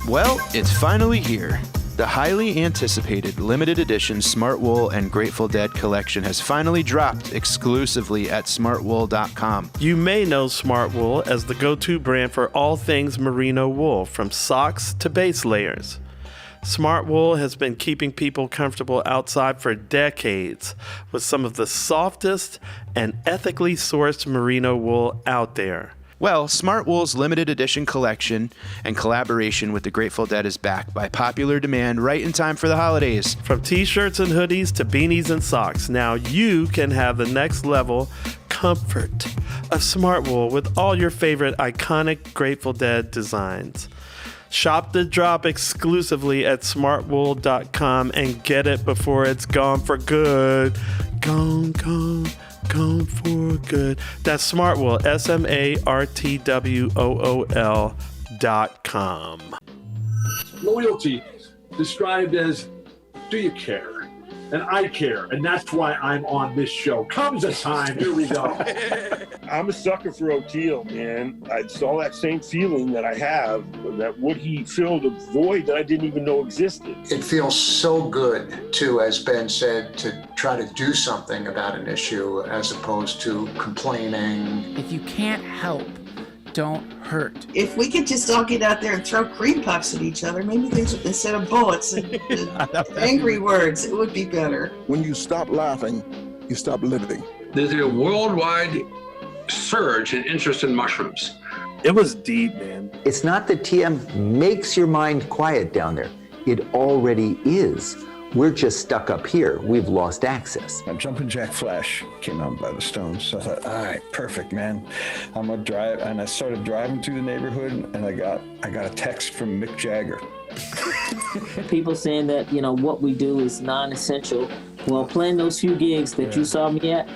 Well, it's finally here. The highly anticipated limited edition Smart Wool and Grateful Dead collection has finally dropped exclusively at smartwool.com. You may know Smart Wool as the go-to brand for all things merino wool, from socks to base layers. Smart Wool has been keeping people comfortable outside for decades with some of the softest and ethically sourced merino wool out there. Well, Smart Wool's limited edition collection and collaboration with the Grateful Dead is back by popular demand right in time for the holidays. From t-shirts and hoodies to beanies and socks, now you can have the next level comfort of Smart Wool with all your favorite iconic Grateful Dead designs. Shop the drop exclusively at smartwool.com and get it before it's gone for good. Gone for good. That's Smartwool, SMARTWOOL.com. Loyalty described as, do you care? And I care, and that's why I'm on this show. Comes a time, here we go. I'm a sucker for O'Teal, man. I saw that same feeling that I have, that would he fill the void that I didn't even know existed. It feels so good to, as Ben said, to try to do something about an issue as opposed to complaining. If you can't help, don't hurt. If we could just all get out there and throw cream puffs at each other, maybe things instead of bullets and angry words, it would be better. When you stop laughing, you stop living. There's a worldwide surge in interest in mushrooms. It was deep, man. It's not that TM makes your mind quiet down there. It already is. We're just stuck up here. We've lost access. Jumpin' Jack Flash came out by the Stones. So I thought, all right, perfect, man. I'm gonna drive. And I started driving through the neighborhood, and I got a text from Mick Jagger. People saying that, what we do is non-essential. Well, playing those few gigs that you saw me at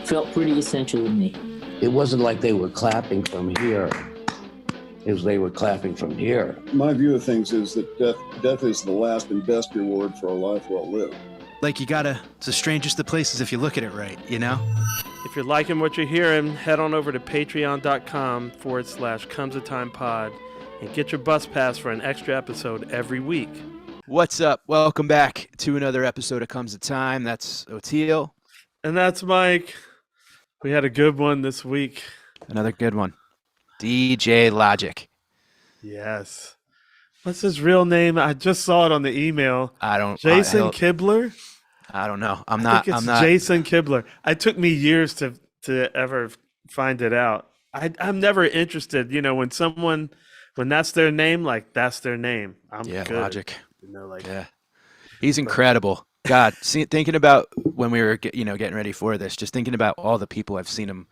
felt pretty essential to me. It wasn't like they were clapping from here. It was they were clapping from here. My view of things is that death is the last and best reward for a life well lived. Like it's the strangest of places if you look at it right, you know? If you're liking what you're hearing, head on over to patreon.com/comesatimepod and get your bus pass for an extra episode every week. What's up? Welcome back to another episode of Comes a Time. That's O'Teal. And that's Mike. We had a good one this week. Another good one. DJ Logic. Yes. What's his real name? I just saw it on the email. Jason Kibler? I don't know. I'm not. Jason Kibler. It took me years to ever find it out. I'm never interested, when that's their name, like that's their name. I'm good. Logic. Yeah. He's incredible. God, thinking about when we were getting ready for this, just thinking about all the people I've seen him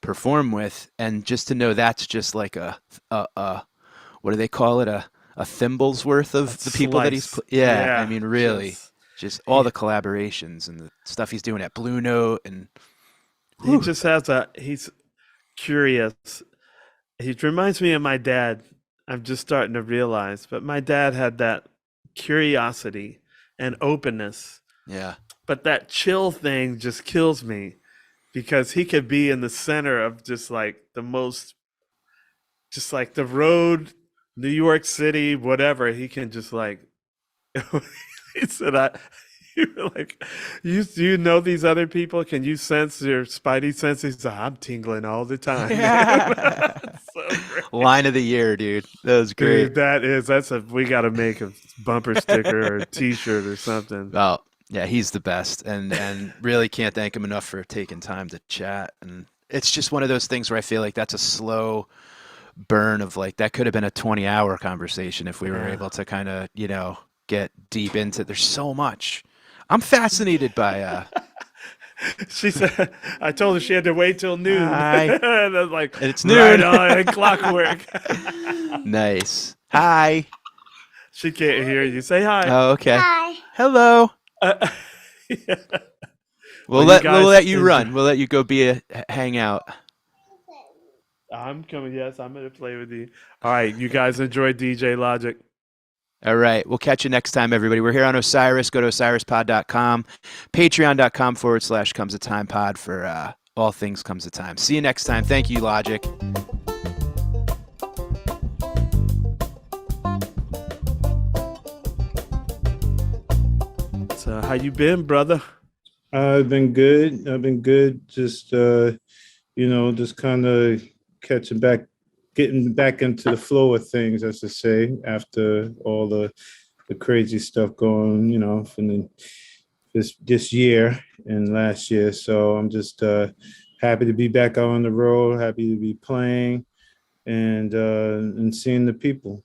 perform with, and just to know that's just like a what do they call it, a thimble's worth of the people that he's I mean, really just all the collaborations and the stuff he's doing at Blue Note, and he just has he's curious. He reminds me of my dad. I'm just starting to realize, but my dad had that curiosity and openness, but that chill thing just kills me. Because he could be in the center of just like the most, just like the road, New York City, whatever. He can just like, he said, you know these other people? Can you sense your spidey senses? I'm tingling all the time. So great. Line of the year, dude. That was great. Dude, we got to make a bumper sticker or a t-shirt or something. Oh. Yeah, he's the best, and really can't thank him enough for taking time to chat. And it's just one of those things where I feel like that's a slow burn of like that could have been a 20-hour conversation if we were able to kind of get deep into. There's so much. I'm fascinated by. She said, I told her she had to wait till noon. And I was like, it's noon. Right on, clockwork. Nice. Hi. She can't hear you. Say hi. Oh, okay. Hi. Hello. Yeah. We'll let you run. We'll let you go hang out. I'm coming. Yes, I'm going to play with you. All right. You guys enjoy DJ Logic. All right. We'll catch you next time, everybody. We're here on Osiris. Go to osirispod.com, patreon.com/comesatimepod for all things Comes a Time. See you next time. Thank you, Logic. So how you been, brother? I've been good. I've been good. Just just kind of catching back, getting back into the flow of things, as to say, after all the crazy stuff going, from this year and last year. So I'm just happy to be back out on the road, happy to be playing and seeing the people.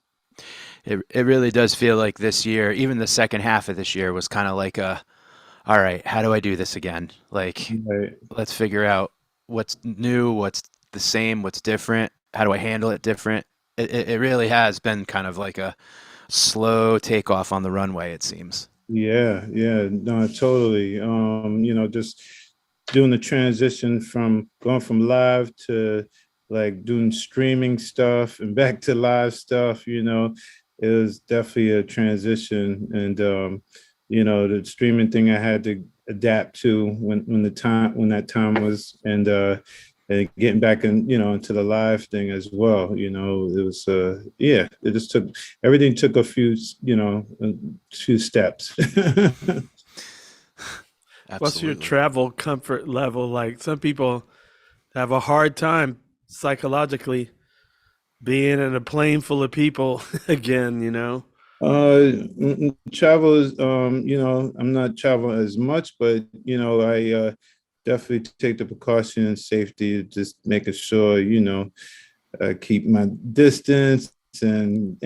It really does feel like this year, even the second half of this year was kind of like all right, how do I do this again? Like, Right. let's figure out what's new, what's the same, what's different. How do I handle it different? It really has been kind of like a slow takeoff on the runway, it seems. Yeah, yeah, no, totally. Just doing the transition from going from live to like doing streaming stuff and back to live stuff, it was definitely a transition. And the streaming thing I had to adapt to when that time was and getting back into the live thing as well. It was it just took everything took a few steps. What's your Absolutely. travel comfort level like? Some people have a hard time psychologically being in a plane full of people again. Travel is I'm not traveling as much, but I definitely take the precaution and safety, just making sure I keep my distance and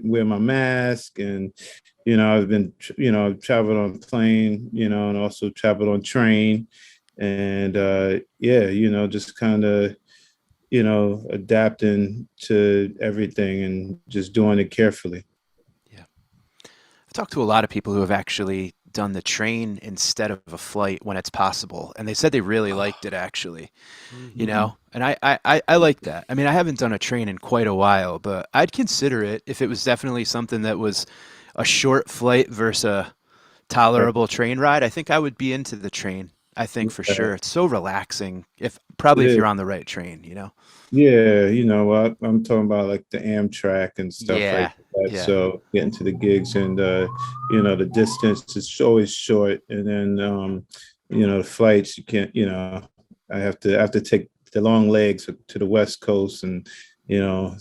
wear my mask. And I've been I've traveled on plane, and also traveled on train. And just kind of adapting to everything and just doing it carefully. Yeah. I've talked to a lot of people who have actually done the train instead of a flight when it's possible, and they said they really liked it actually, and I like that. I mean, I haven't done a train in quite a while, but I'd consider it if it was definitely something that was a short flight versus a tolerable train ride. I think I would be into the train. I think for sure. It's so relaxing if you're on the right train. Yeah, I'm talking about like the Amtrak and stuff Yeah. like that. Yeah. So getting to the gigs and the distance is always short, and then the flights you can't. I have to take the long legs to the West Coast and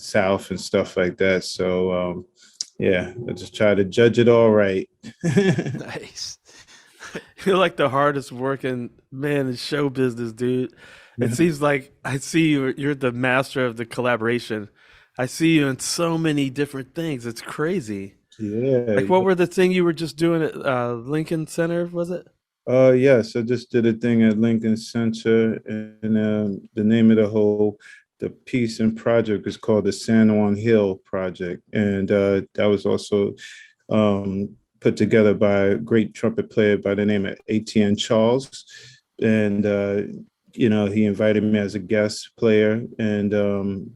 south and stuff like that. So yeah, I just try to judge it all right. Nice. You're like the hardest working man in show business, dude. It seems like I see you're the master of the collaboration. I see you in so many different things. It's crazy. Yeah. Like, what were the thing you were just doing at Lincoln Center, was it? Yes, I just did a thing at Lincoln Center, and the name of the piece and project is called the San Juan Hill Project, and that was also put together by a great trumpet player by the name of ATN Charles, and he invited me as a guest player, and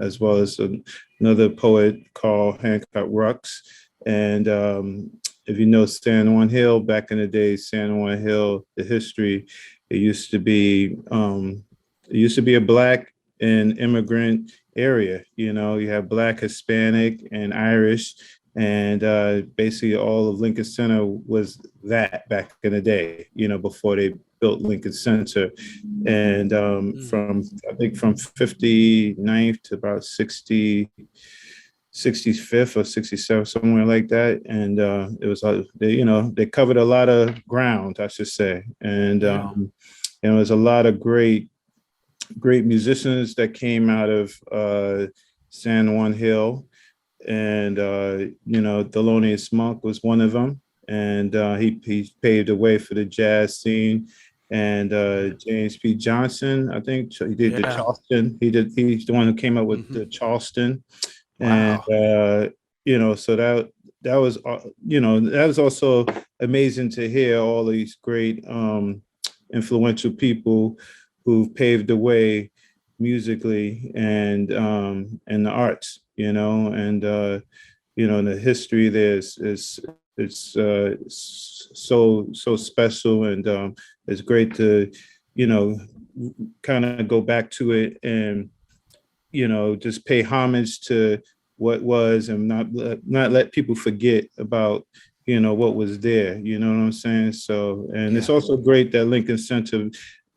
as well as another poet called Hancock Rux, and if you know San Juan Hill, back in the day, San Juan Hill, the history, it used to be a Black and immigrant area. You have Black, Hispanic, and Irish, and basically all of Lincoln Center was that back in the day. Before they built Lincoln Center, and from 59th to about 65th or 67th, somewhere like that. And it was, they covered a lot of ground, I should say. And it was a lot of great musicians that came out of San Juan Hill. And, Thelonious Monk was one of them. And he paved the way for the jazz scene. And James P. Johnson, I think he did the Charleston. He's the one who came up with the Charleston. Wow. And so that was that was also amazing to hear all these great influential people who've paved the way musically and the arts, and the history there is so special, and it's great to kind of go back to it and just pay homage to what was, and not let people forget about what was there. You know what I'm saying? So, and it's Yeah. also great that Lincoln Center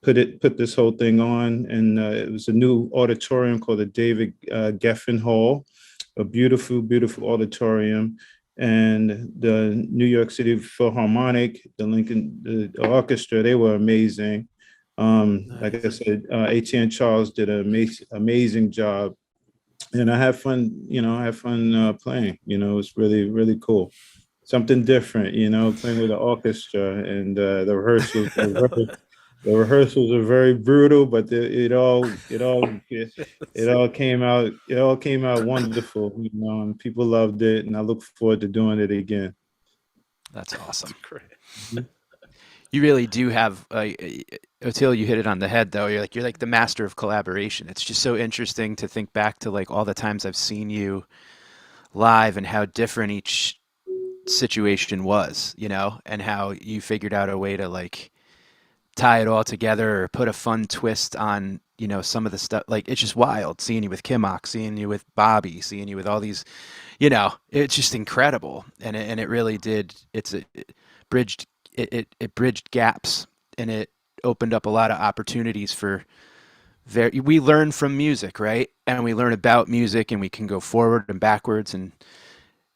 put this whole thing on, and it was a new auditorium called the David Geffen Hall, a beautiful, beautiful auditorium. And the New York City Philharmonic, the orchestra, they were amazing. Like I said, ATN Charles did an amazing job, and I had fun. I had fun playing. It was really, really cool. Something different, playing with the orchestra, and the rehearsals. The rehearsals are very brutal, but it all came out. It all came out wonderful, and people loved it, and I look forward to doing it again. That's awesome. Great. You really do have, Otil, you hit it on the head though. You're like the master of collaboration. It's just so interesting to think back to like all the times I've seen you live and how different each situation was, and how you figured out a way to like tie it all together or put a fun twist on, some of the stuff. Like it's just wild seeing you with Kimok, seeing you with Bobby, seeing you with all these, it's just incredible. And it really did. It bridged it bridged gaps, and it opened up a lot of opportunities for we learn from music, right? And we learn about music, and we can go forward and backwards, and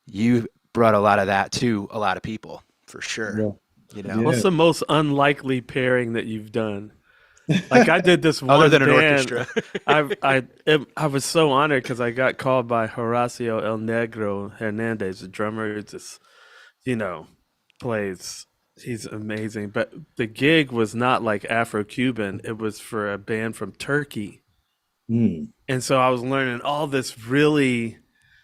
you brought a lot of that to a lot of people for sure. What's the most unlikely pairing that you've done? Like I did this one other than an band, orchestra. I was so honored because I got called by Horacio El Negro Hernandez, the drummer who just, plays. He's amazing. But the gig was not like Afro-Cuban. It was for a band from Turkey. And so I was learning all this really.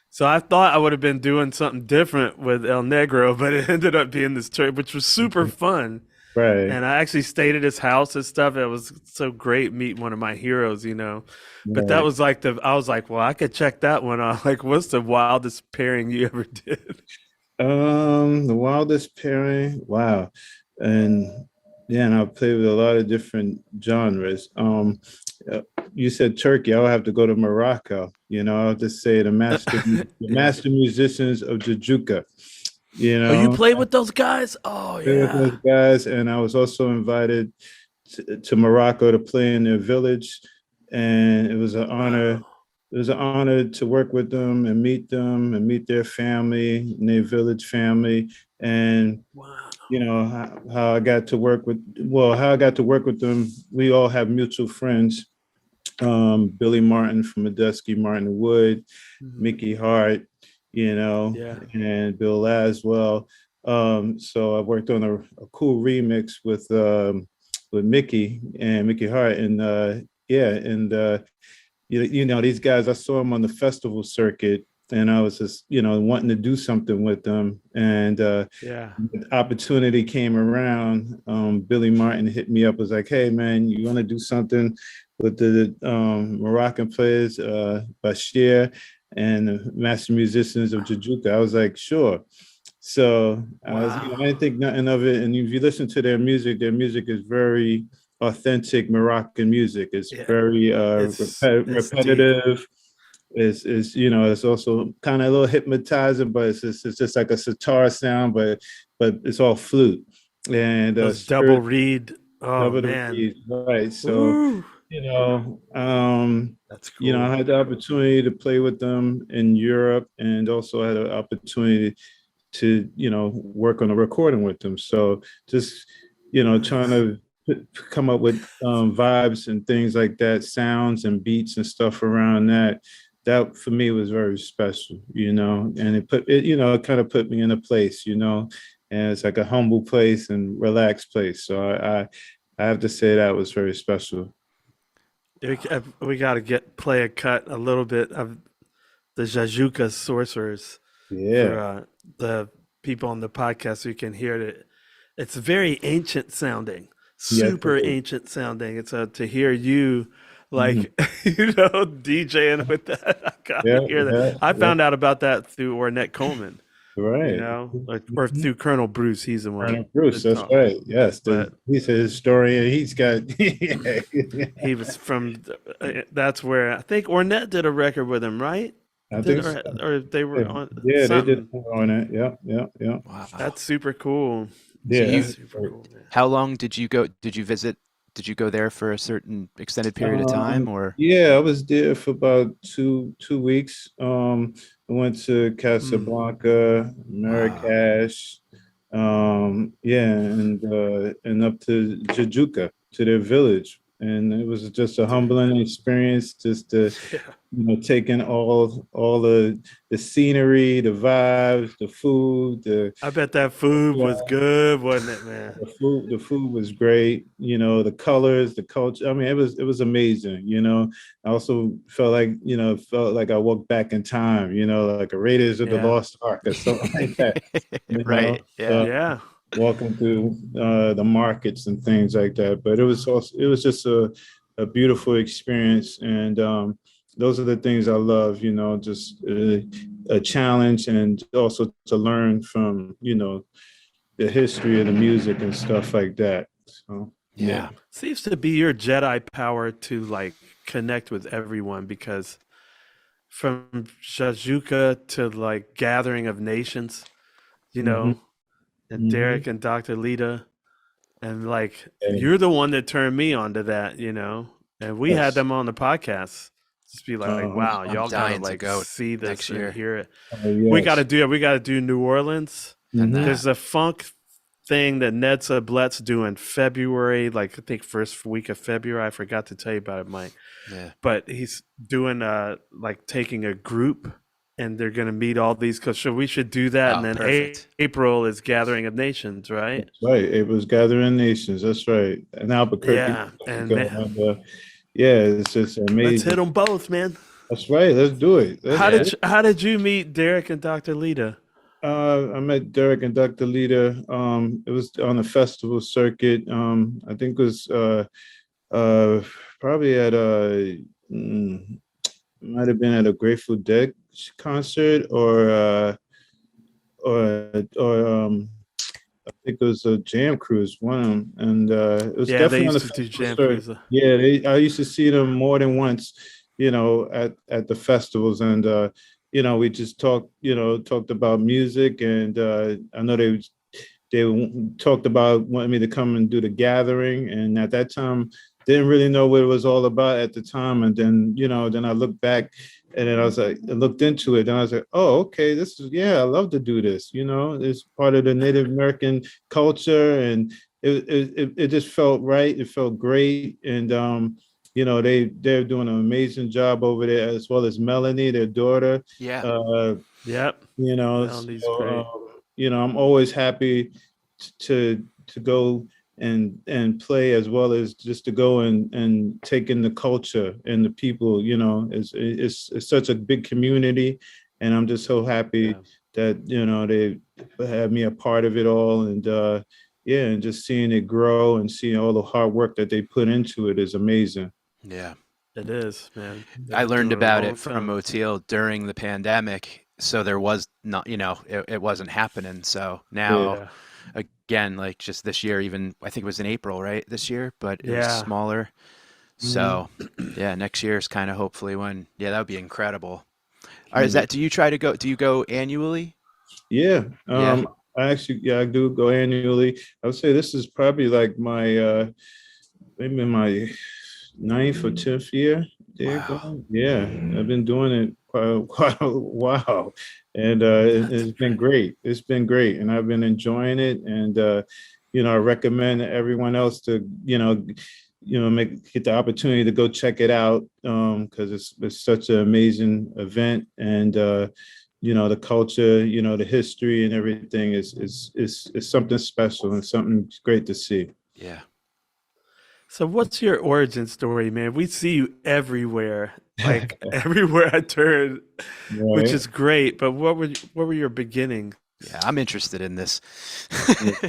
So I thought I would have been doing something different with El Negro, but it ended up being this Turkey, which was super fun. Right. And I actually stayed at his house and stuff. It was so great meeting one of my heroes, But that was like I was like, well, I could check that one off. Like, what's the wildest pairing you ever did? The wildest pairing, wow. And I've played with a lot of different genres. You said Turkey, I'll have to go to Morocco. I'll just say the master musicians of Jajuka. Oh, you played with those guys? Oh, Played with those guys, and I was also invited to Morocco to play in their village, and it was an honor. Wow. It was an honor to work with them and meet their family and their village family, and how I got to work with them. We all have mutual friends. Billy Martin from Medeski, Martin Wood, Mickey Hart, and Bill Laswell. So I worked on a cool remix with Mickey and Mickey Hart, and these guys, I saw them on the festival circuit, and I was just, wanting to do something with them. And the opportunity came around. Billy Martin hit me up, was like, hey man, you want to do something with the Moroccan players, Bashir and the master musicians of Jajuka? I was like, sure. So I didn't think nothing of it. And if you listen to their music is very authentic Moroccan music. It's very repetitive. It's also kind of a little hypnotizing, but it's just like a sitar sound, but it's all flute and double reed. Oh double man, reed, right? So that's cool. I had the opportunity to play with them in Europe, and also had an opportunity to work on a recording with them. So just trying to come up with vibes and things like that, sounds and beats and stuff around that for me was very special, and it kind of put me in a place, and it's like a humble place and relaxed place. So I have to say that was very special. We got to play a little bit of the Jajuka Sorcerers for the people on the podcast so you can hear it. It's very ancient sounding. Super ancient sounding. It's to hear you DJing with that. I gotta hear that. I found out about that through Ornette Coleman. Right. Or through Colonel Bruce. He's the one. Colonel Bruce, that's right. Yes. He's a historian. He's got he was from that's where I think Ornette did a record with him, right? I think so. or they were on Yeah, they did something. on it. Yeah. Wow. That's super cool. So Yeah, you, That's super cool, man. how long did you go? Did you visit? Did you go there for a certain extended period of time, or? yeah, I was there for about two weeks. I went to Mm. Casablanca, Wow. Marrakesh, yeah, and up to Jajuka, to their village, and it was just a humbling experience, just to Yeah. taking all the scenery, the vibes, the food, I bet that food yeah, was good, wasn't it, man? the food was great. The colors, the culture. I mean, it was amazing. I also felt like I walked back in time. Like a Raiders of the Yeah. Lost Ark or something like that. Right. Yeah. Yeah. Walking through the markets and things like that. But it was just a beautiful experience, and those are the things I love. Just a challenge, and also to learn from the history of the music and stuff like that. So Yeah. Seems to be your Jedi power to like connect with everyone, because from Jajuka to like Gathering of Nations, you hmm know, and hmm Derek and Dr. Lita, and like Yeah. you're the one that turned me onto that, and we had Yes. them on the podcast. Just be like, Uh-huh. wow, I'm y'all gotta dying to like go see next this and year. hear it. Oh, We gotta yes. do it. We gotta do New Orleans. And Mhm. There's a funk thing that Nedza Blet's doing February, like I think first week of February. I forgot to tell you about it, Mike. Yeah. But he's doing like taking a group, and they're gonna meet all these. Cause so we should do that, Oh, and then perfect. April is Gathering of Nations, right? Right. It was Gathering Nations. That's right. And Albuquerque. Yeah, and Mexico, man, and, yeah, it's just let's hit amazing. them both, man. That's right. Let's do it. How Yeah. did you meet Derek and Dr. Lita? I met Derek and Dr. Lita. It was on a festival circuit. I think it was uh, probably at might have been at a Grateful Dead concert, or I think it was a Jam Cruise, one of them, and it was Yeah, they definitely on the used to do festival Jam circuit. Cruiser. Yeah, I used to see them more than once, at the festivals, and we just talked about music, and I know they talked about wanting me to come and do the gathering, and at that time didn't really know what it was all about at the time, and then I looked back, and then I was like, I looked into it, and I was like, oh, okay, I love to do this. It's part of the Native American culture, and it just felt right. It felt great, and they're doing an amazing job over there, as well as Melanie, their daughter. Yeah. Yep. Melody's So great. I'm always happy to go and play, as well as just to go and take in the culture and the people. It's such a big community, and I'm just so happy that they have me a part of it all, and and just seeing it grow and seeing all the hard work that they put into it is amazing. Yeah. It is, man. I They've been learned doing a about long it from time. Motil during the pandemic. So there was not, it wasn't happening. So now, Yeah. again, like just this year, even I think it was in April, right? This year, but it was Yeah. smaller. So yeah, next year is kind of hopefully when, that would be incredible. All right, do you go annually? Yeah. Yeah. I do go annually. I would say this is probably like my maybe my 9th or 10th year there going. Yeah, I've been doing it quite a while, and it's been great. It's been great, and I've been enjoying it. And I recommend everyone else to get the opportunity to go check it out, because it's such an amazing event, and the culture, the history and everything is something special and something great to see. Yeah. So what's your origin story, man? We see you everywhere, like everywhere I turn, which Right. is great. But what were your beginnings? Yeah, I'm interested in this.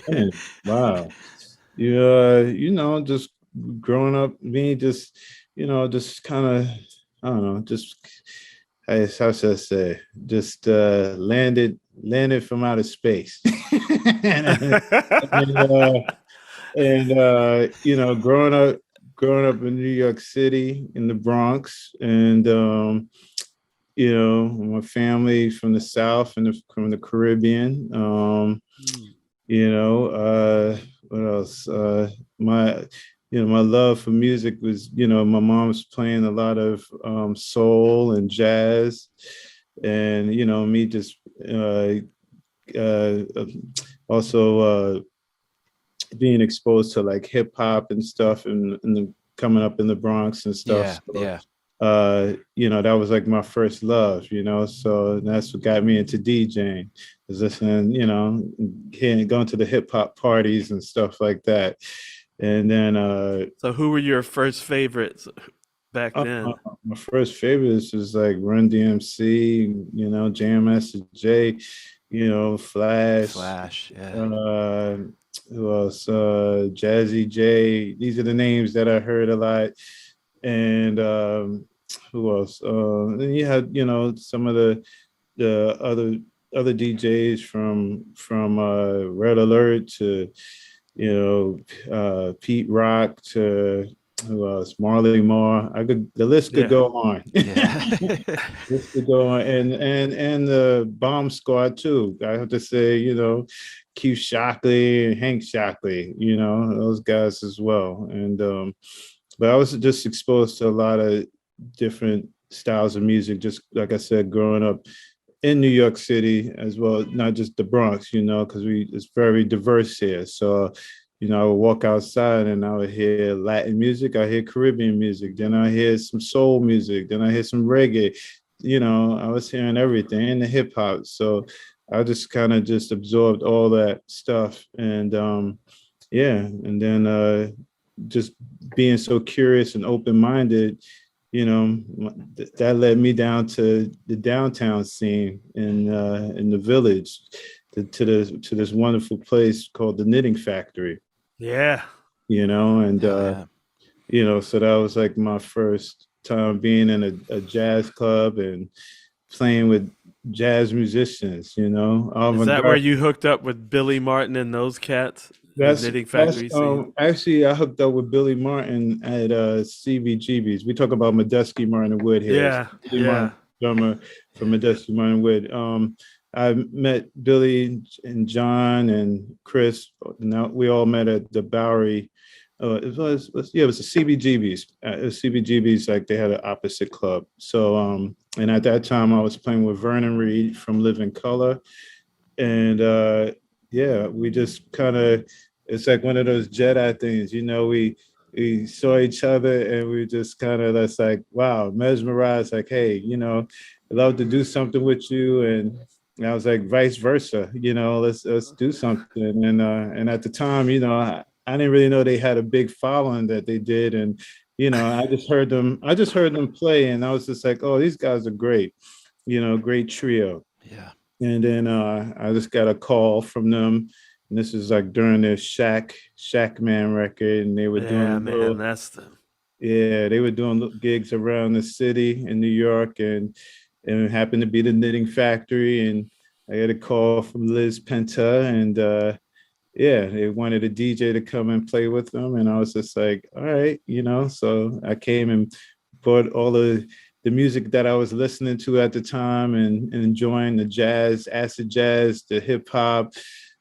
Man, wow. Yeah, just growing up, me just kind of, I don't know, just how should I say, just landed from outer space. and, growing up in New York City, in the Bronx, and you know, my family from the South and from the Caribbean. You know, what else? My, you know, my love for music was, you know, my mom was playing a lot of soul and jazz, and you know, me just uh, also being exposed to like hip hop and stuff, and coming up in the Bronx and stuff. Yeah, So, yeah. you know, that was like my first love, you know, so that's what got me into DJing, was listening, you know, going to the hip hop parties and stuff like that. And then So who were your first favorites back then? my first favorites was like Run DMC, you know, Jam Master Jay, you know, Flash, yeah. Who else? Jazzy J. These are the names that I heard a lot. And who else? Then you had, you know, some of the other DJs from Red Alert to, you know, Pete Rock to who else? Marley Marl. The list could go on. Yeah. List could go on, and the Bomb Squad too. I have to say, you know, Q Shockley and Hank Shockley, you know, those guys as well. And but I was just exposed to a lot of different styles of music, just like I said, growing up in New York City as well, not just the Bronx, you know, because it's very diverse here. So, you know, I would walk outside and I would hear Latin music, I hear Caribbean music, then I hear some soul music, then I hear some reggae. You know, I was hearing everything and the hip hop. So I just kind of just absorbed all that stuff. And yeah, and then just being so curious and open-minded, you know, that led me down to the downtown scene in the village, to this wonderful place called the Knitting Factory. Yeah. You know, and you know, so that was like my first time being in a jazz club and playing with jazz musicians, you know. Is that where you hooked up with Billy Martin and those cats? Knitting Factory scene? Actually, I hooked up with Billy Martin at CBGB's. We talk about Medeski Martin Wood here. Yeah, Billy Martin, drummer from Medeski Martin Wood. I met Billy and John and Chris. Now we all met at the Bowery. It was a CBGB's. It was CBGB's, like they had an opposite club. So and at that time I was playing with Vernon Reed from Living Color, and yeah, we just kind of, it's like one of those Jedi things, you know. We saw each other and we just kind of, that's like, wow, mesmerized, like, hey, you know, I'd love to do something with you. And I was like, vice versa, you know, let's do something. And at the time, you know, I didn't really know they had a big following that they did. And, you know, I just heard them play, and I was just like, oh, these guys are great, you know, great trio. Yeah. And then I just got a call from them, and this is like during their Shack Man record, and they were doing they were doing gigs around the city in New York, and it happened to be the Knitting Factory, and I got a call from Liz Penta, and yeah, they wanted a DJ to come and play with them, and I was just like, all right, you know. So I came and brought all the music that I was listening to at the time, and enjoying the jazz, acid jazz, the hip hop,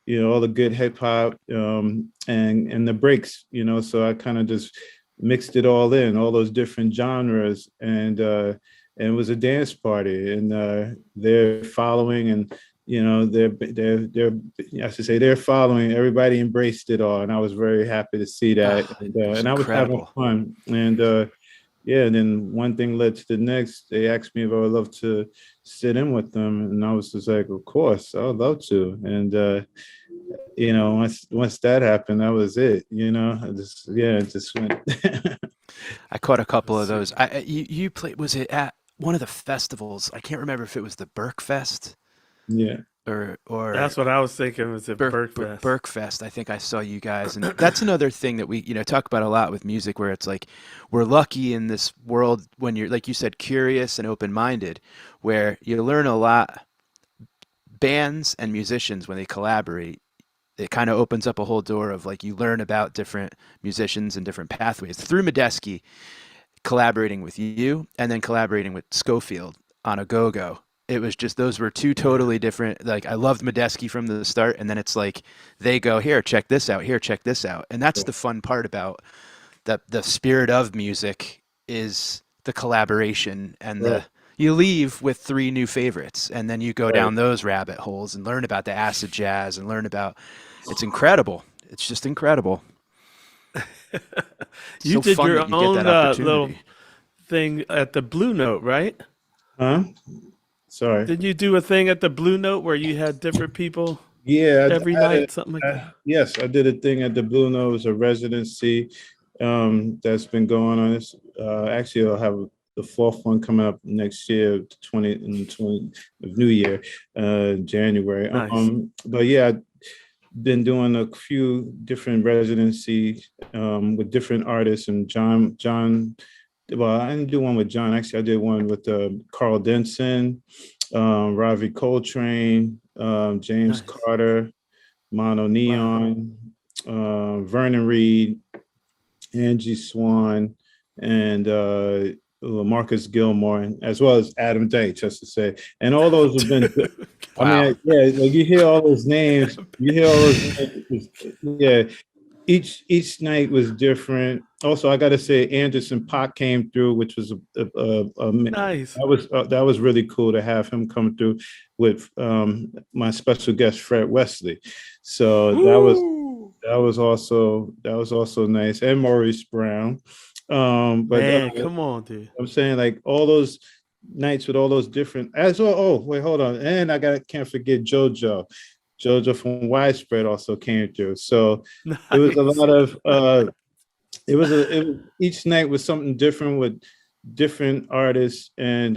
you know, all the good hip hop, and the breaks, you know. So I kind of just mixed it all in, all those different genres, and it was a dance party, and they're following, and you know, they're I should say, they're following. Everybody embraced it all, and I was very happy to see that. And I was having fun, and yeah, and then one thing led to the next. They asked me if I would love to sit in with them, and I was just like, of course, I would love to. And you know, once that happened, that was it. You know, it just went. I caught a couple of those. You played, was it at one of the festivals? I can't remember if it was the Berkfest. Yeah. Or that's what I was thinking, was it Berkfest. Berkfest. I think I saw you guys, and that's another thing that we, you know, talk about a lot with music, where it's like we're lucky in this world when you're, like you said, curious and open-minded, where you learn a lot. Bands and musicians, when they collaborate, it kind of opens up a whole door of, like, you learn about different musicians and different pathways through Medeski, collaborating with you and then collaborating with Schofield. on a go-go. It was just, those were two totally different. Like, I loved Medeski from the start, and then it's like they go, here, check this out, here, check this out. And that's the fun part about the spirit of music, is the collaboration and the you leave with 3 new favorites, and then you go down those rabbit holes and learn about the acid jazz and learn about, it's incredible. It's just incredible. You so did fun your that you own get that opportunity. little thing at the Blue Note, right? Huh? Sorry. Did you do a thing at the Blue Note where you had different people? Yeah, every night, something like that. Yes, I did a thing at the Blue Nose, a residency that's been going on. This actually, I'll have the 4th one coming up next year, 20 of New Year, January. Nice. But yeah, I've been doing a few different residencies with different artists, and John. Well, I didn't do one with John. Actually, I did one with Carl Denson, Ravi Coltrane, James Carter, Mono Neon, Vernon Reed, Angie Swan, and Marcus Gilmore, as well as Adam Day, just to say. And all those have been, Wow. I mean, yeah, like you hear all those names, yeah. Each night was different. Also, I got to say, Anderson Paak came through, which was Nice. That was really cool to have him come through with my special guest Fred Wesley. So that was also nice, and Maurice Brown. But Man, come on, dude. I'm saying, like, all those nights with all those different as well. Oh, wait, hold on, and can't forget JoJo from Widespread also came through. So it was a lot of each night was something different with different artists and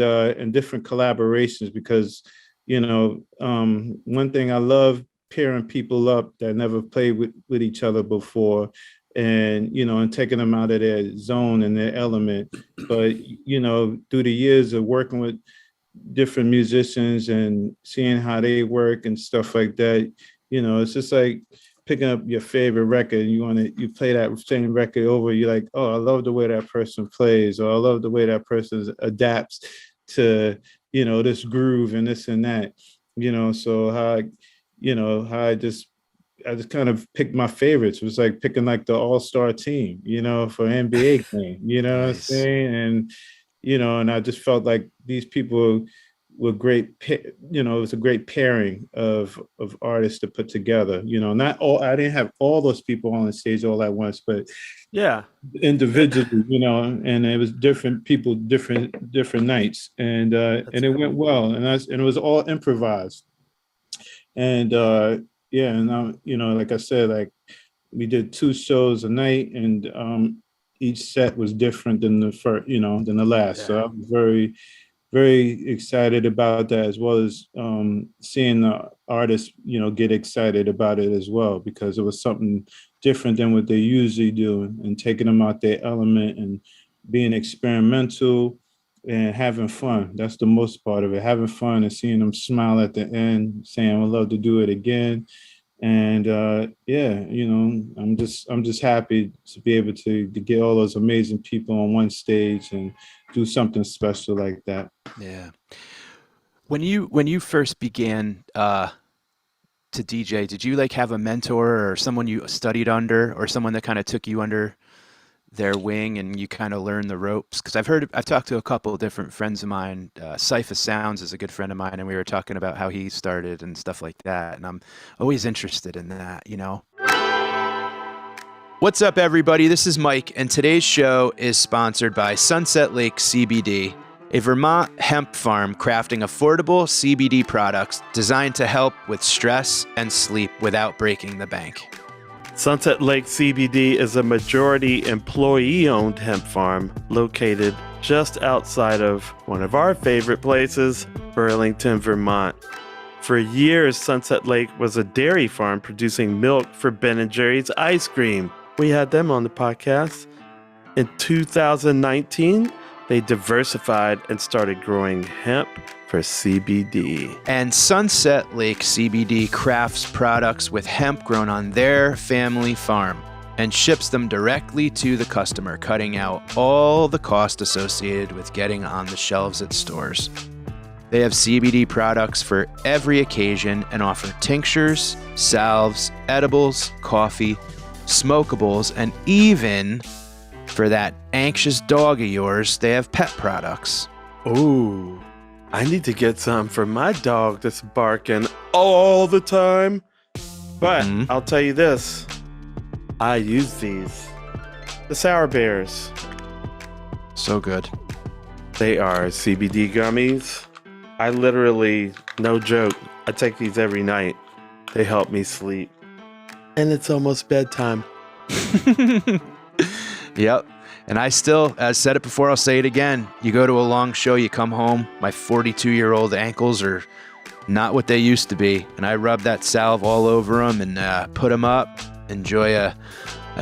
different collaborations, because one thing I love, pairing people up that never played with each other before, and and taking them out of their zone and their element. But through the years of working with different musicians and seeing how they work and stuff like that, it's just like picking up your favorite record. You play that same record over, you're like, oh, I love the way that person plays, or I love the way that person adapts to this groove and this and that. So how I just kind of picked my favorites. It was like picking like the all-star team, for NBA game, what I'm saying? And and I just felt like these people were great. It was a great pairing of artists to put together. Not all. I didn't have all those people on the stage all at once, but yeah, individually. And it was different people, different nights, and it went well. And it was all improvised. And like I said, like we did 2 shows a night, and each set was different than the first, than the last. Yeah. So I was very, very excited about that, as well as seeing the artists, get excited about it as well, because it was something different than what they usually do, and taking them out their element and being experimental and having fun. That's the most part of it, having fun and seeing them smile at the end, saying, I would love to do it again. And I'm just happy to be able to get all those amazing people on one stage and do something special like that. Yeah. When you first began to DJ, did you like have a mentor or someone you studied under, or someone that kind of took you under their wing and you kind of learn the ropes? Because I've talked to a couple of different friends of mine. Cypher Sounds is a good friend of mine, and we were talking about how he started and stuff like that, and I'm always interested in that. What's up, everybody? This is Mike, and today's show is sponsored by Sunset Lake CBD, a Vermont hemp farm crafting affordable CBD products designed to help with stress and sleep without breaking the bank. Sunset Lake CBD is a majority employee-owned hemp farm located just outside of one of our favorite places, Burlington, Vermont. For years, Sunset Lake was a dairy farm producing milk for Ben & Jerry's ice cream. We had them on the podcast. In 2019, they diversified and started growing hemp for CBD. And Sunset Lake CBD crafts products with hemp grown on their family farm and ships them directly to the customer, cutting out all the cost associated with getting on the shelves at stores. They have CBD products for every occasion and offer tinctures, salves, edibles, coffee, smokables, and even for that anxious dog of yours, they have pet products. Ooh, I need to get some for my dog that's barking all the time. But I'll tell you this, I use these. The Sour Bears. So good. They are CBD gummies. I literally, no joke, I take these every night. They help me sleep. And it's almost bedtime. Yep. And I still, as said it before, I'll say it again. You go to a long show, you come home, my 42-year-old ankles are not what they used to be. And I rub that salve all over them and put them up, enjoy a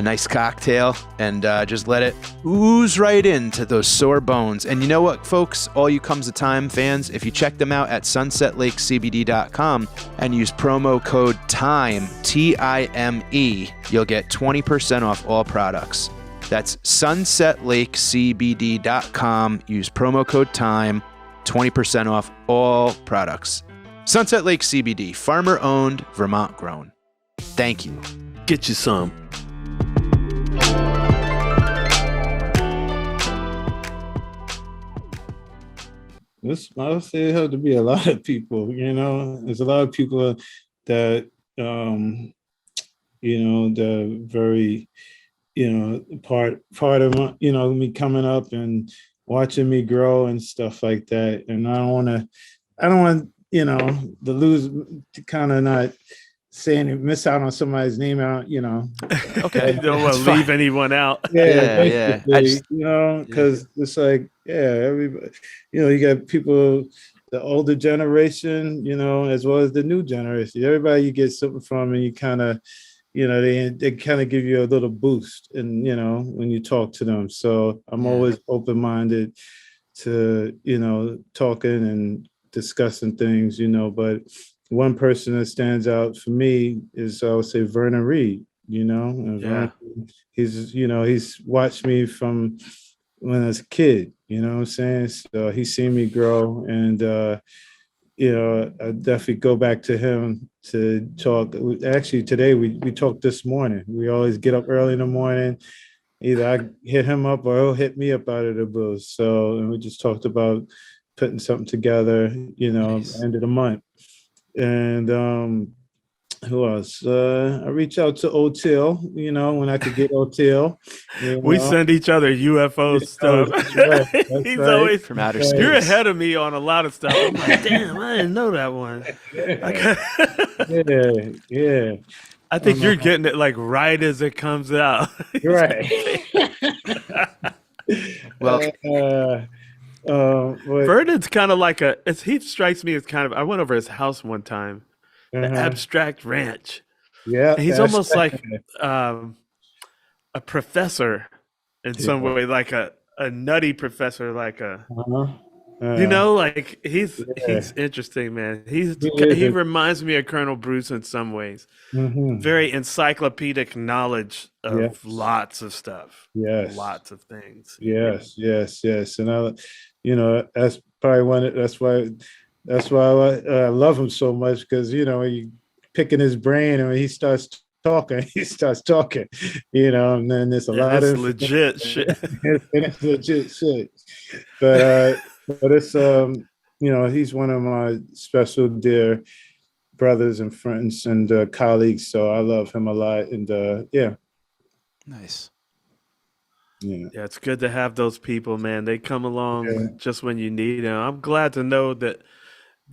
nice cocktail, and just let it ooze right into those sore bones. And you know what, folks? All you Comes a Time fans, if you check them out at sunsetlakecbd.com and use promo code TIME, T-I-M-E, you'll get 20% off all products. That's sunsetlakecbd.com. Use promo code TIME, 20% off all products. Sunset Lake CBD, farmer-owned, Vermont-grown. Thank you. Get you some. I would say it have to be a lot of people, there's a lot of people that, the very, part of my, me coming up and watching me grow and stuff like that. And I don't want, to lose, to kind of not saying miss out on somebody's name out, Okay. You don't want to leave anyone out. Yeah. Because it's like, everybody, you got people, the older generation, as well as the new generation. Everybody you get something from, and you kind of, they kind of give you a little boost, and when you talk to them. So I'm always open-minded to talking and discussing things, but one person that stands out for me is, I would say, Vernon Reed. And Vernon, he's watched me from when I was a kid. You know what I'm saying? So he's seen me grow, and I definitely go back to him to talk. Actually, today we talked this morning. We always get up early in the morning. Either I hit him up or he'll hit me up out of the blue. So, and we just talked about putting something together, nice. End of the month. And who else? I reach out to Otil, when I could get Otil. We send each other UFO stuff. That's right. He's always from outer space. You're ahead of me on a lot of stuff. I'm like, damn, I didn't know that one. Yeah. I think you're getting it like right as it comes out. Right. Well, Vernon's kind of like he strikes me as kind of, I went over his house one time, the abstract ranch. Yeah. And he's almost like a professor in some way, like a nutty professor, like a, like he's interesting, man. He reminds me of Colonel Bruce in some ways. Very encyclopedic knowledge of lots of stuff. Yes. Lots of things. Yes. And that's probably that's why I love him so much, because you picking his brain, and when he starts talking, and then there's a lot of legit shit. And it's legit shit. But it's he's one of my special dear brothers and friends and colleagues, so I love him a lot. And nice. Yeah, it's good to have those people, man. They come along just when you need them. I'm glad to know that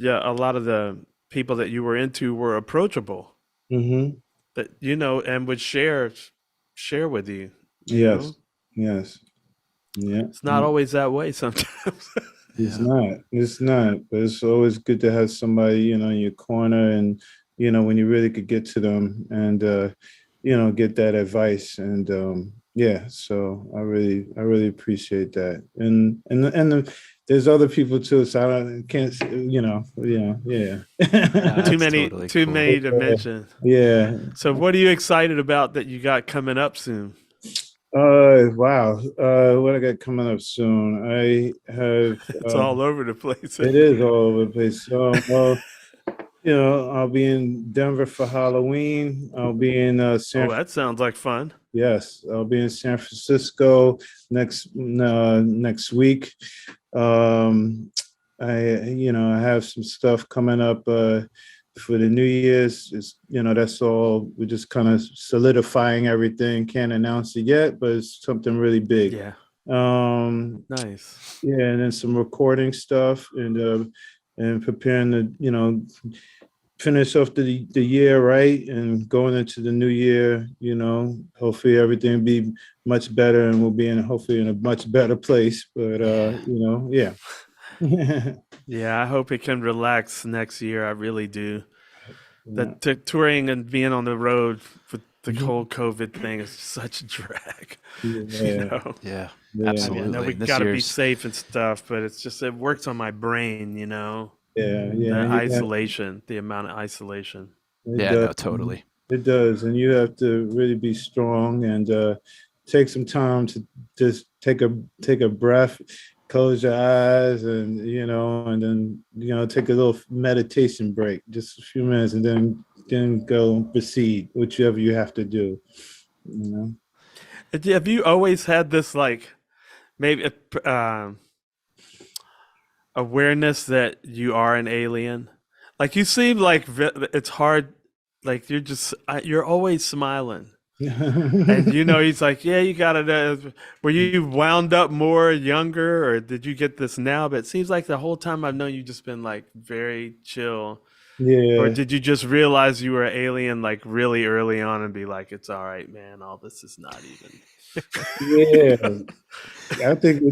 a lot of the people that you were into were approachable. That and would share with you. Yes. Yeah. It's not always that way sometimes. It's not, but it's always good to have somebody, in your corner, and, when you really could get to them and, get that advice. And, so I really appreciate that. And there's other people too, so I can't, too many to mention. Yeah. So what are you excited about that you got coming up soon? Wow. What I got coming up soon? I have. It's all over the place. It is all over the place. Well, I'll be in Denver for Halloween. I'll be in Oh, that sounds like fun. Yes, I'll be in San Francisco next week. I have some stuff coming up for the New Year's. That's all. We're just kind of solidifying everything. Can't announce it yet, but it's something really big. Yeah. Nice. Yeah, and then some recording stuff and preparing to finish off the year right and going into the new year. Hopefully everything will be much better and we'll be hopefully in a much better place. But yeah. Yeah, I hope it can relax next year. I really do. The touring and being on the road with the whole COVID thing is such a drag. Yeah, absolutely. I know we got to be safe and stuff, but it works on my brain, The isolation, the amount of isolation. No, totally. It does, and you have to really be strong and take some time to just take a breath, close your eyes, and and then take a little meditation break, just a few minutes, and then go proceed whichever you have to do. Have you always had this maybe awareness that you are an alien? Like you seem like it's hard, like you're always smiling. And he's like, yeah, you gotta were you wound up more younger, or did you get this now? But it seems like the whole time I've known you just been like very chill. Yeah. Or did you just realize you were an alien like really early on and be like, it's all right, man, all this is not even. Yeah, I think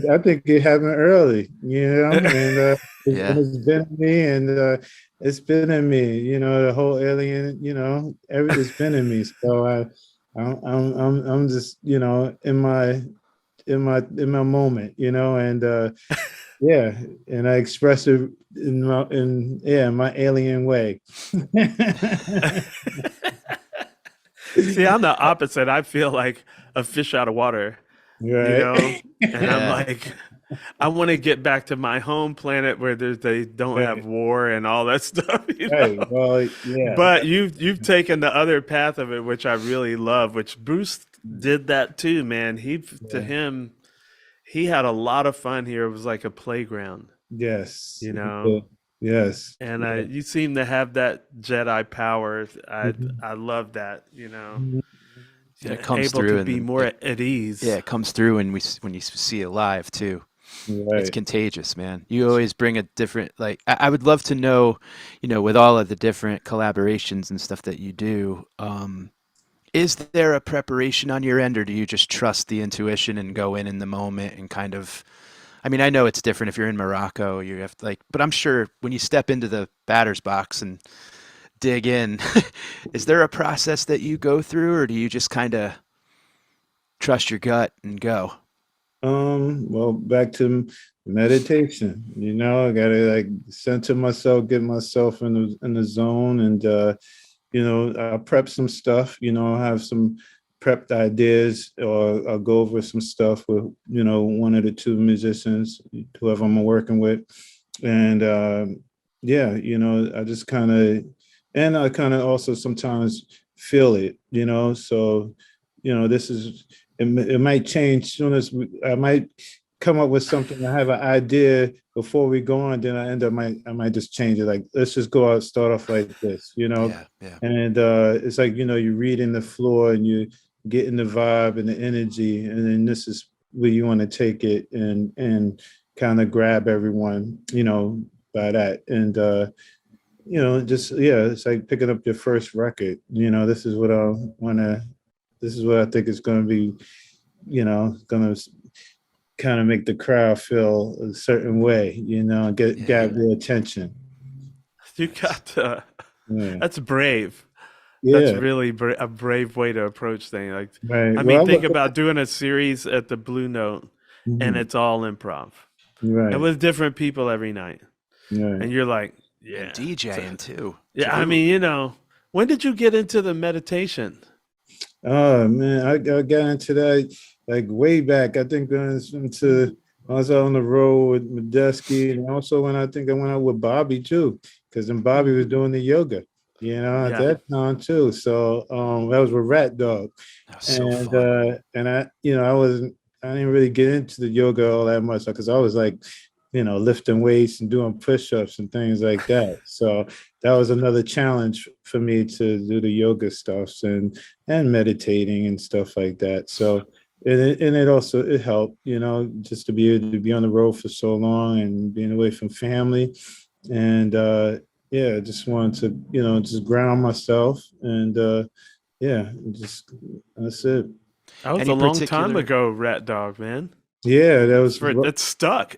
it happened early, and it's been in me, and it's been in me, the whole alien, it's been in me. So I'm just, in my moment, and yeah, and I express it in my alien way. See, I'm the opposite. I feel like a fish out of water, right. And I'm like, I want to get back to my home planet where they don't have war and all that stuff. Right. Well, yeah. But you've taken the other path of it, which I really love. Which Bruce did that too, man. To him, he had a lot of fun here. It was like a playground. Yes. Yes. And you seem to have that Jedi power. I love that. It comes able through to be more at ease. Yeah, it comes through when you see it live too. Right. It's contagious, man. You always bring a different, I would love to know, with all of the different collaborations and stuff that you do, is there a preparation on your end, or do you just trust the intuition and go in the moment and kind of, I mean, I know it's different if you're in Morocco, you have but I'm sure when you step into the batter's box and dig in, is there a process that you go through, or do you just kind of trust your gut and go? Well, back to meditation. I gotta center myself, get myself in the zone, and I prep some stuff. Have some prepped ideas, or I'll go over some stuff with one of the two musicians, whoever I'm working with, and I just kind of. And I kind of also sometimes feel it, so, this is, it might change soon as I might come up with something. I have an idea before we go on, then I might just change it. Like, let's just go out, start off like this, Yeah. And it's like, you read in the floor and you get in the vibe and the energy, and then this is where you want to take it and kind of grab everyone, by that. And, it's like picking up your first record. This is what this is what I think is going to be, going to kind of make the crowd feel a certain way, get their attention. You got that's brave. Yeah. That's really a brave way to approach things. Like, right. I mean, think about doing a series at the Blue Note, and it's all improv, right? And with different people every night, right? And you're like, and DJing too. Yeah, I mean, when did you get into the meditation? Oh man, I got into that. like way back. I think I was out on the road with Medeski, and also when I think I went out with Bobby too, because then Bobby was doing the yoga, at Yeah. that time too. So that was with Rat Dog, That was so fun. and I didn't really get into the yoga all that much because I was like, lifting weights and doing push-ups and things like that. So that was another challenge for me to do the yoga stuffs and meditating and stuff like that. So it also it helped, just to be able to be on the road for so long and being away from family. And yeah, I just wanted to, just ground myself and yeah, just that's it. That was Any a long time particular ago, Rat Dog, man. Yeah, that was It's stuck,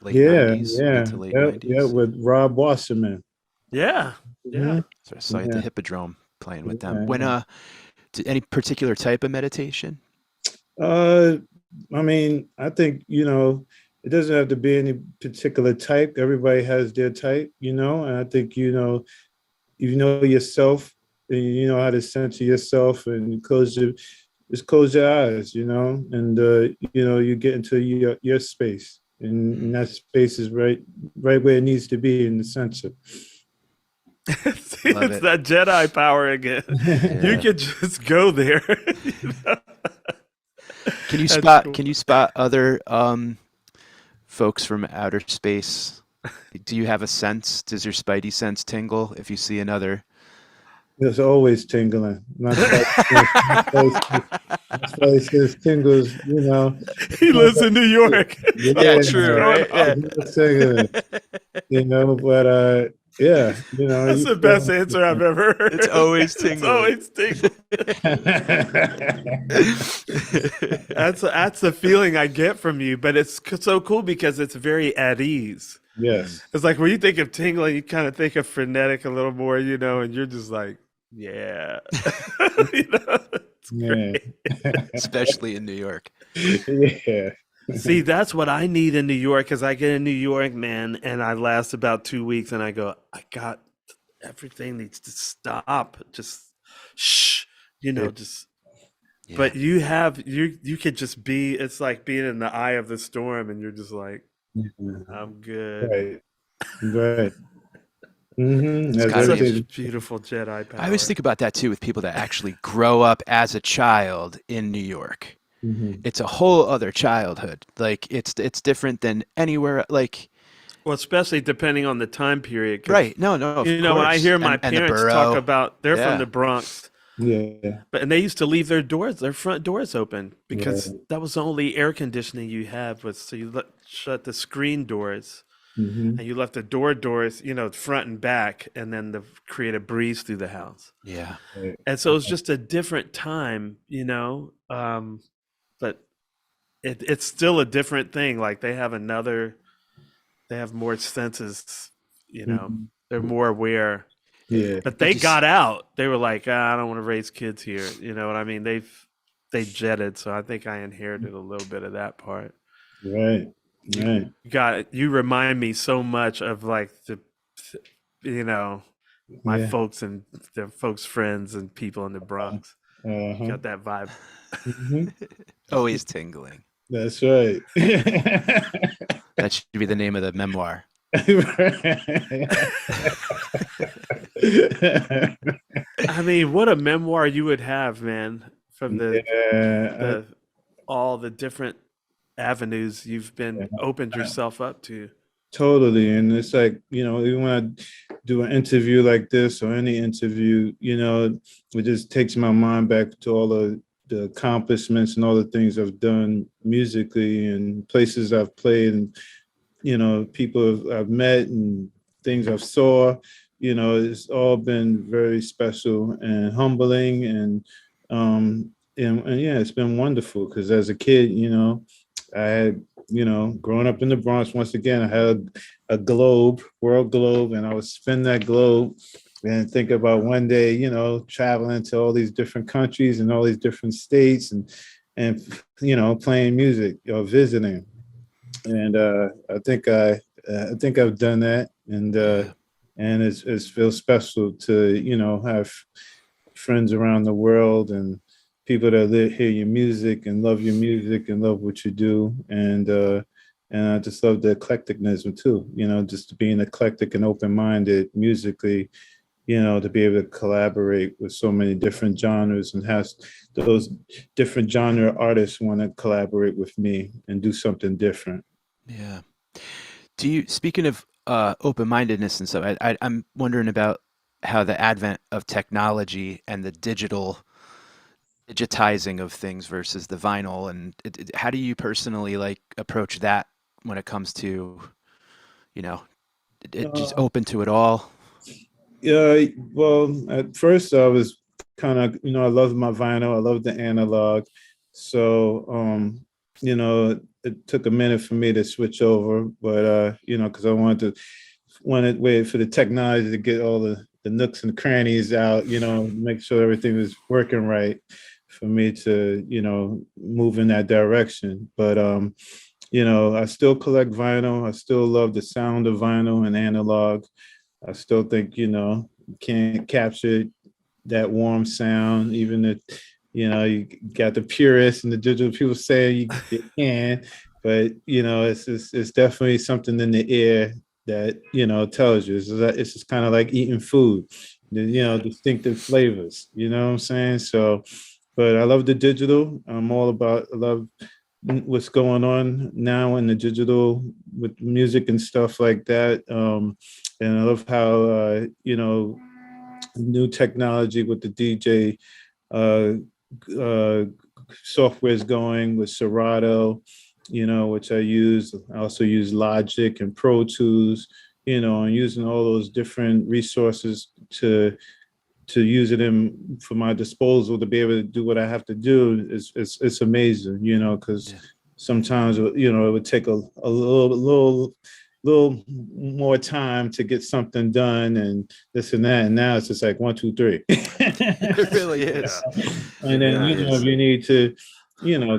late yeah, 90s, yeah, mid to late yeah, 90s? with Rob Wasserman. Yeah. Yeah. So I saw you at Yeah. the Hippodrome playing with them. Yeah, When yeah. any particular type of meditation? Uh, I mean, I think, it doesn't have to be any particular type. Everybody has their type, and I think, you know yourself and you know how to center yourself and just close your eyes, and, you get into your space and that space is right where it needs to be in the center. See, Love it's it. that Jedi power again. You Yeah. could just go there. Can you That's spot cool. can you spot other folks from outer space? Do you have a sense? Does your spidey sense tingle if you see another? It's always tingling. My face tingles, He lives in New York. Yeah, true, right? Yeah. it's tingling, but yeah, That's you the best answer I've ever heard. It's always It's tingling. always tingling. That's the feeling I get from you, but it's so cool because it's very at ease. Yes. It's like when you think of tingling, you kind of think of frenetic a little more, and you're just like, yeah. It's Yeah. Especially in New York. Yeah. See, that's what I need in New York because I get in New York, man, and I last about 2 weeks and I go, everything needs to stop. Just shh, just. Yeah. But you could just be. It's like being in the eye of the storm, and you're just like, I'm good. Right. Right. Mm-hmm. It's gotta Such be. beautiful Jedi power. I always think about that too with people that actually grow up as a child in New York. Mhm. It's a whole other childhood. Like it's different than anywhere. Like Well, especially depending on the time period. 'Cause, right? No, of when I course. hear my And the parents borough. talk about they're Yeah. from the Bronx. Yeah. And they used to leave their front doors open because Right. that was the only air conditioning you had was so you shut the screen doors Mm-hmm. and you left the doors, front and back, and then create a breeze through the house. Yeah. Right. And so it was just a different time, but it's still a different thing. Like they have more senses, Mhm. they're more aware. Yeah. But they got out. They were like, I don't want to raise kids here. You know what I mean? They jetted, so I think I inherited a little bit of that part. Right. Right. You remind me so much of like my Yeah. folks and their folks' friends and people in the Bronx. Uh-huh. Got that vibe. Mhm. Always tingling. That's right. That should be the name of the memoir. I mean, what a memoir you would have, man, from Yeah. all the different avenues you've been opened yourself up to. Totally. And it's like, even when I do an interview like this or any interview, it just takes my mind back to all the accomplishments and all the things I've done musically and places I've played and, people I've met and things I've saw. It's all been very special and humbling and yeah, it's been wonderful because as a kid, I had, growing up in the Bronx, once again, I had a world globe, and I would spin that globe and think about one day, traveling to all these different countries and all these different states and playing music or visiting. And I think I've done that, and it feels special to have friends around the world and people that hear your music and love your music and love what you do, and I just love the eclecticness too. Just being eclectic and open-minded musically. To be able to collaborate with so many different genres and have those different genre artists want to collaborate with me and do something different. Yeah. Speaking of open-mindedness and stuff, I'm wondering about how the advent of technology and the digitizing of things versus the vinyl, and how do you personally like approach that when it comes to, you know, just open to it all? Yeah, well, at first I was kind of, I love my vinyl, I love the analog. So, it took a minute for me to switch over, but because I wanted wait for the technology to get all the nooks and crannies out, make sure everything was working right for me to, move in that direction. But I still collect vinyl. I still love the sound of vinyl and analog. I still think, you can't capture that warm sound, even if, you got the purists and the digital people saying you can, but, it's definitely something in the air that, tells you. It's just kind of like eating food, distinctive flavors, you know what I'm saying? So, but I love the digital. I love what's going on now in the digital with music and stuff like that. And I love how new technology with the DJ uh, uh, software is going with Serato, which I use. I also use Logic and Pro Tools, and using all those different resources to use it for my disposal to be able to do what I have to do it's amazing, because sometimes it would take a little more time to get something done and this and that, and now it's just like 1 2 3. It really is. And then if you need to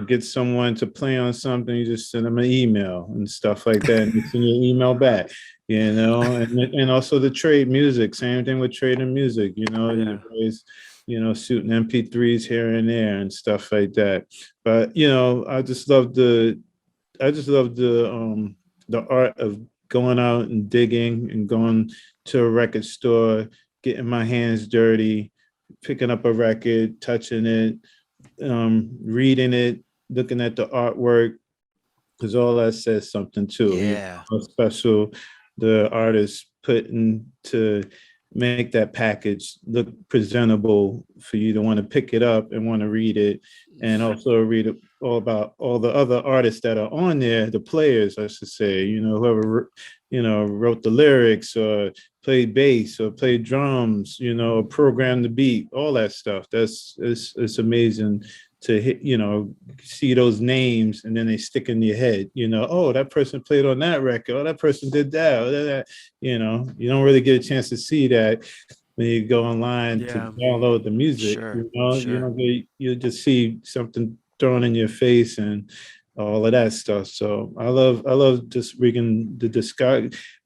get someone to play on something, you just send them an email and stuff like that, and you send your email back, and also the trade music, same thing with trading music, you always, shooting MP3s here and there and stuff like that. But I just love the art of going out and digging and going to a record store, getting my hands dirty, picking up a record, touching it, reading it, looking at the artwork, because all that says something too. Yeah. How special the artist put in to make that package look presentable for you to want to pick it up and want to read it, and also read all about all the other artists that are on there, the players, I should say, whoever, wrote the lyrics or played bass or played drums, programmed the beat, all that stuff. It's amazing to hit, see those names and then they stick in your head, oh, that person played on that record, oh, that person did that, or that, you don't really get a chance to see that when you go online to download the music. Sure, You don't get, you just see something thrown in your face and all of that stuff. So I love just reading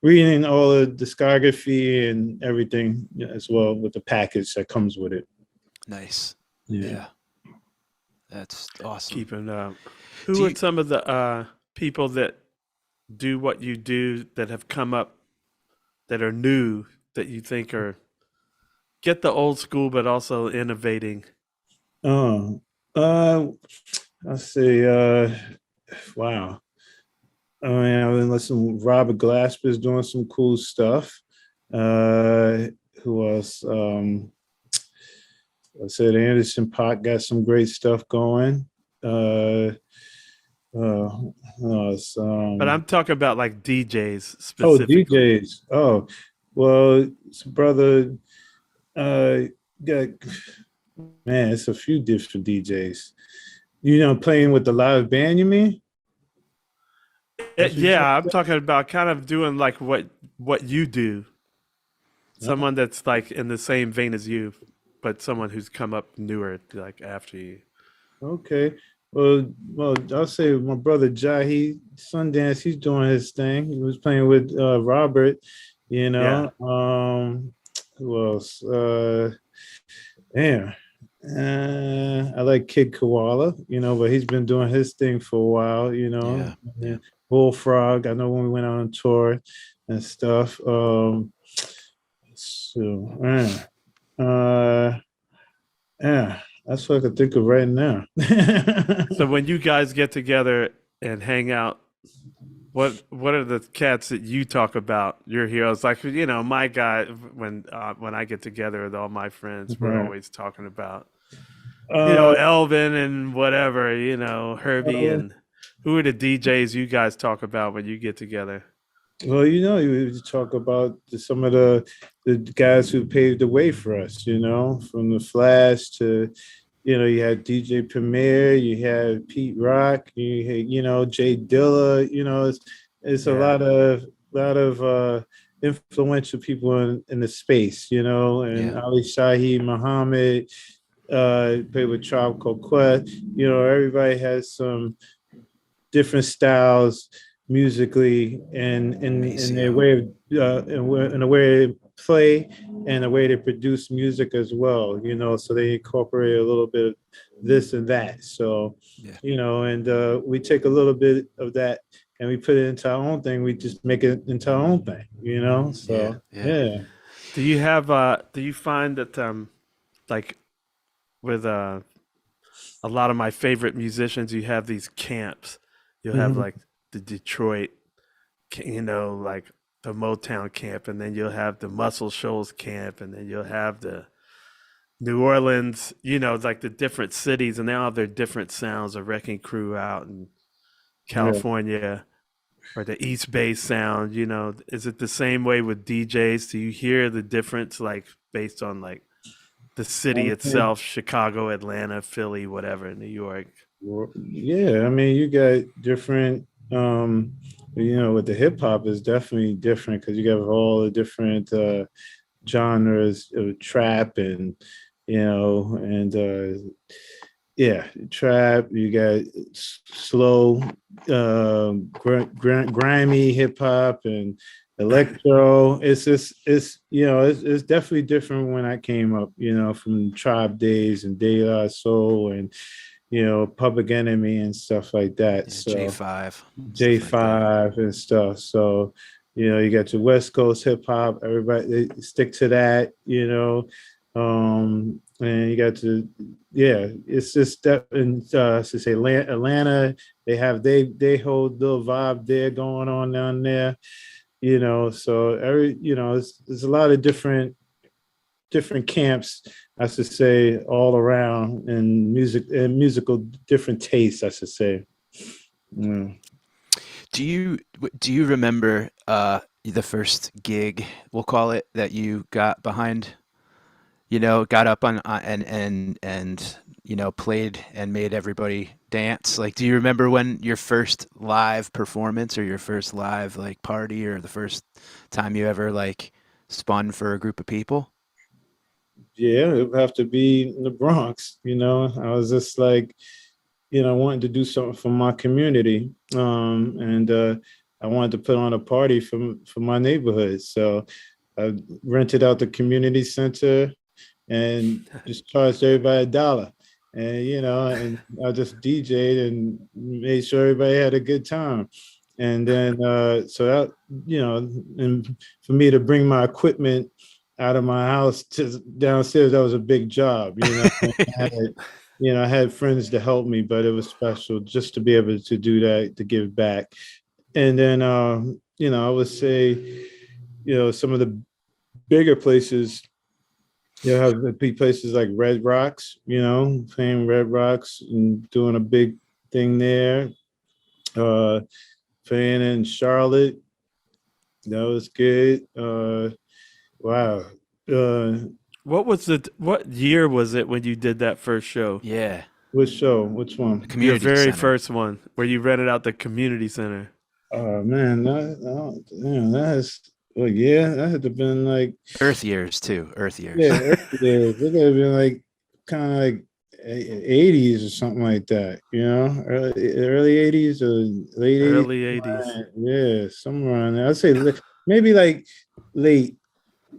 reading all the discography and everything as well, with the package that comes with it. Nice. Yeah. That's awesome. Keeping up. Who are some of the people that do what you do that have come up that are new that you think are get the old school but also innovating? Let's see. Wow. I mean, I've been listening. Robert Glasper's doing some cool stuff. Who else? I said Anderson Pot got some great stuff going. But I'm talking about like DJs Oh, specifically. DJs. Oh, well, it's brother. Got, man, it's a few different DJs. Playing with the live band, you mean? Yeah, I'm talking about kind of doing like what you do. Someone that's like in the same vein as you, but someone who's come up newer, like after you. Okay. Well, I'll say my brother Jahi Sundance, he's doing his thing. He was playing with Robert, Who else? Damn. I like Kid Koala, but he's been doing his thing for a while, Yeah. And then Bullfrog. I know when we went on tour and stuff. So, uh, yeah, that's what I can think of right now. So when you guys get together and hang out, what are the cats that you talk about? Your heroes, like my guy. When I get together with all my friends, we're Right. always talking about Uh, Elvin and whatever, Herbie uh, and who are the DJs you guys talk about when you get together? Well, you talk about some of the guys who paved the way for us, from the Flash to, you had DJ Premier, you had Pete Rock, you had, Jay Dilla, it's a lot of influential people in the space, and Yeah. Ali Shahi Muhammad, played with Tribe Called Quest, everybody has some different styles musically and in their way of in a way they play and a way they produce music as well, so they incorporate a little bit of this and that. So, Yeah. And we take a little bit of that and we put it into our own thing. We just make it into our own thing, So yeah. Do you find that like with a lot of my favorite musicians, you have these camps. You'll have Mhm. like the Detroit, like the Motown camp, and then you'll have the Muscle Shoals camp, and then you'll have the New Orleans, like the different cities, and they all have their different sounds. A Wrecking Crew out in Yeah. California, or the East Bay sound. Is it the same way with DJs? Do you hear the difference, like based on like the city Okay. itself, Chicago, Atlanta, Philly, whatever, New York? Yeah, I mean, you got different, with the hip hop is definitely different because you got all the different genres of trap and, and yeah, trap. You got slow, grimy hip hop and electro. It's just, it's definitely different when I came up, from Tribe days and De La Soul and Public Enemy and stuff like that. Yeah. So J5. Stuff like that. J5 and stuff. So, you got your West Coast hip hop, everybody they stick to that, and you got to, yeah, it's just that, and to say Atlanta, they hold little vibe there going on down there, so there's a lot of different camps, I should say, all around in music and musical different tastes, I should say. Mm. Do you remember the first gig, we'll call it, that you got behind, got up on and played and made everybody dance? Like, do you remember when your first live performance or your first live like party or the first time you ever like spun for a group of people? Yeah, it would have to be in the Bronx. I was just like, wanting to do something for my community, and I wanted to put on a party for my neighborhood. So I rented out the community center and just charged everybody $1. And I just DJ'd and made sure everybody had a good time. And then so that, and for me to bring my equipment out of my house to downstairs, that was a big job. I had friends to help me, but it was special just to be able to do that, to give back. And then I would say, some of the bigger places, have big places like Red Rocks, playing Red Rocks and doing a big thing there. Uh, Playing in Charlotte, that was good. Wow. What year was it when you did that first show? Yeah. Which show? Which one? Your Community very center. first one, where you rented out the community center. Oh man, that had to have been like Earth years too. Earth years. yeah, it could have been like kind of like 80s or something like that, early 80s or late 80s. Early 80s. Yeah, somewhere around there. I'd say maybe like late,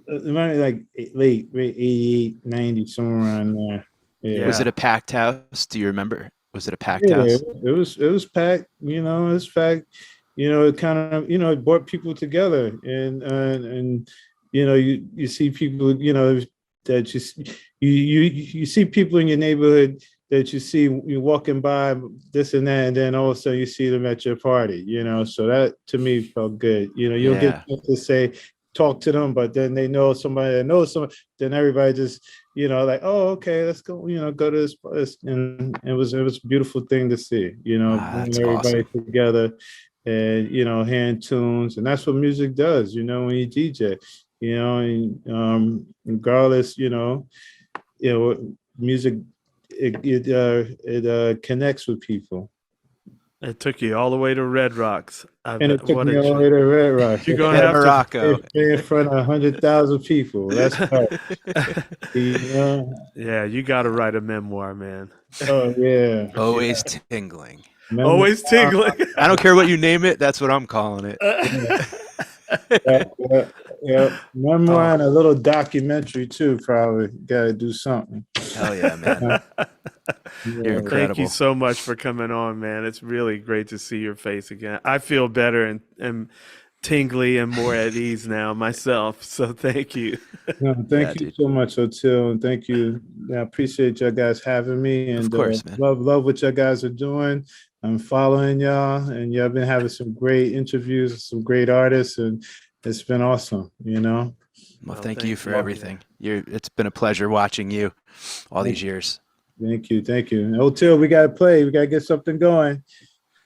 it might be like late 88, 90, somewhere around there. Yeah. Was it a packed house? Do you remember? Was it a packed Yeah, house? it was packed. It was packed. It kind of it brought people together, and you see people that you see people in your neighborhood that you see you walking by this and that, and then all of a sudden you see them at your party. So that to me felt good. You'll get to say talk to them, but then they know somebody that knows someone. Then everybody just like, oh, okay, let's go. Go to this place, and it was a beautiful thing to see. Bringing everybody together, and hand tunes, and that's what music does. When you DJ, and regardless, music it connects with people. It took you all the way to Red Rocks. And it took me all the way to Red Rocks. You're gonna have Morocco. to play in front of 100,000 people. That's right. Yeah, you got to write a memoir, man. Oh yeah. Always tingling. Always tingling. I don't care what you name it. That's what I'm calling it. Yeah. Memoir and a little documentary too. Probably got to do something. Hell yeah, man. You're incredible. Thank you so much for coming on, man. It's really great to see your face again. I feel better and tingly and more at ease now myself. So thank you. No, thank you so much, Otil, and thank you. I appreciate you guys having me, and of course, man. love what you guys are doing. I'm following y'all, and y'all been having some great interviews with some great artists, and it's been awesome. Well, thank you for everything. It's been a pleasure watching you all these years. Thank you. Otil, we gotta play. We gotta get something going.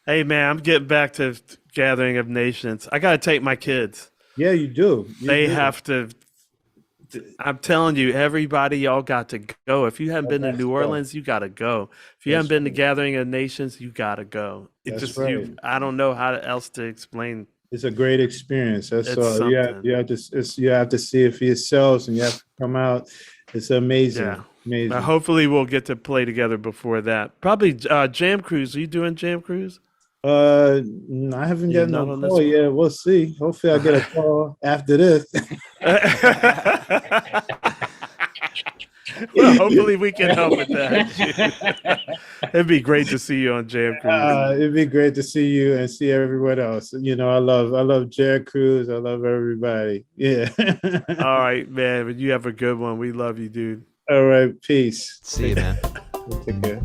Hey man, I'm getting back to Gathering of Nations. I gotta take my kids. Yeah, you do. They have to. I'm telling you, everybody, y'all got to go. If you haven't been to New Orleans, you got to go. If you haven't been to Gathering of Nations, you got to go. I don't know how else to explain. It's a great experience. That's all. You have to see it for yourselves, and you have to come out. It's amazing. Yeah. Amazing. But hopefully, we'll get to play together before that. Probably Jam Cruise. Are you doing Jam Cruise? I haven't gotten a call yet. We'll see. Hopefully, I'll get a call after this. Well, hopefully we can help with that. It'd be great to see you on Jam Cruise. It'd be great to see you and see everyone else. I love Jam Cruise. I love everybody. Yeah. All right, man. You have a good one. We love you, dude. All right. Peace. See you, man. Take care.